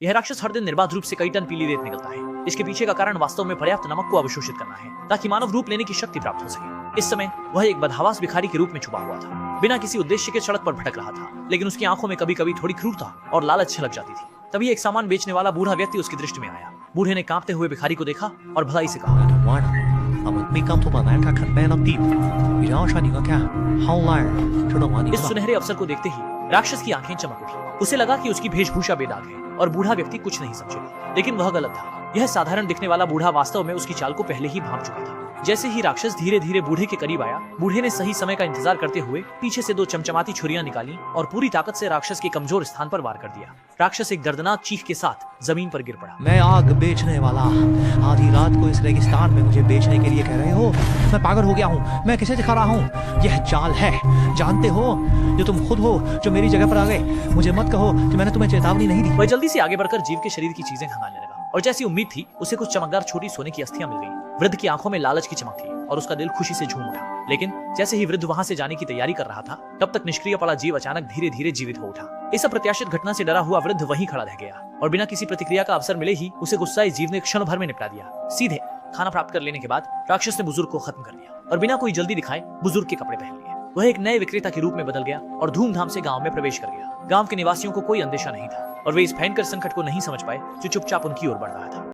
यह राक्षस हर दिन निर्बाध रूप से कई टन पीली रेत निकलता है। इसके पीछे का कारण वास्तव में पर्याप्त नमक को अवशोषित करना है ताकि मानव रूप लेने की शक्ति प्राप्त हो सके। इस समय वह एक बदहवास भिखारी के रूप में छुपा हुआ था, बिना किसी उद्देश्य के सड़क पर भटक रहा था, लेकिन उसकी आंखों में कभी कभी थोड़ी क्रूरता और लालच छलक जाती थी। तभी एक सामान बेचने वाला बूढ़ा व्यक्ति उसकी दृष्टि में आया। बूढ़े ने कांपते हुए भिखारी को देखा और भलाई से कहा, इस सुनहरे अवसर को देखते ही राक्षस की आंखें चमक उठी। उसे लगा कि उसकी वेशभूषा बेदाग है और बूढ़ा व्यक्ति कुछ नहीं समझेगा, लेकिन वह गलत था। यह साधारण दिखने वाला बूढ़ा वास्तव में उसकी चाल को पहले ही भांप चुका था। जैसे ही राक्षस धीरे धीरे बूढ़े के करीब आया, बूढ़े ने सही समय का इंतजार करते हुए पीछे से 2 चमचमाती छुरियां निकाली और पूरी ताकत से राक्षस के कमजोर स्थान पर वार कर दिया। राक्षस एक दर्दनाक चीख के साथ जमीन पर गिर पड़ा। मैं आग बेचने वाला, आधी रात को इस रेगिस्तान में मुझे बेचने के लिए कह रहे हो? मैं पागल हो गया हूँ, मैं किसे दिखा रहा हूँ? यह चाल है, जानते हो? जो तुम खुद हो जो मेरी जगह पर आ गए। मुझे मत कहो कि मैंने तुम्हें चेतावनी नहीं दी। वह जल्दी से आगे बढ़कर जीव के शरीर की चीजें खंगालने लगा और जैसी उम्मीद थी उसे कुछ चमकदार छोटी सोने की अस्थियां मिल गई। वृद्ध की आंखों में लालच की चमक थी और उसका दिल खुशी से झूम उठा। लेकिन जैसे ही वृद्ध वहां से जाने की तैयारी कर रहा था, तब तक निष्क्रिय पड़ा जीव अचानक धीरे धीरे जीवित हो उठा। इस अप्रत्याशित घटना से डरा हुआ वृद्ध वहीं खड़ा रह गया और बिना किसी प्रतिक्रिया का अवसर मिले ही उसे गुस्साए जीव ने क्षण भर में निपटा दिया। सीधे खाना प्राप्त कर लेने के बाद राक्षस ने बुजुर्ग को खत्म कर दिया और बिना कोई जल्दी दिखाए बुजुर्ग के कपड़े पहन लिए। वह एक नए विक्रेता के रूप में बदल गया और धूमधाम से गांव में प्रवेश कर गया। गांव के निवासियों को कोई अंदेशा नहीं था और वे इस भयंकर संकट को नहीं समझ पाए जो चुपचाप उनकी ओर बढ़ रहा था।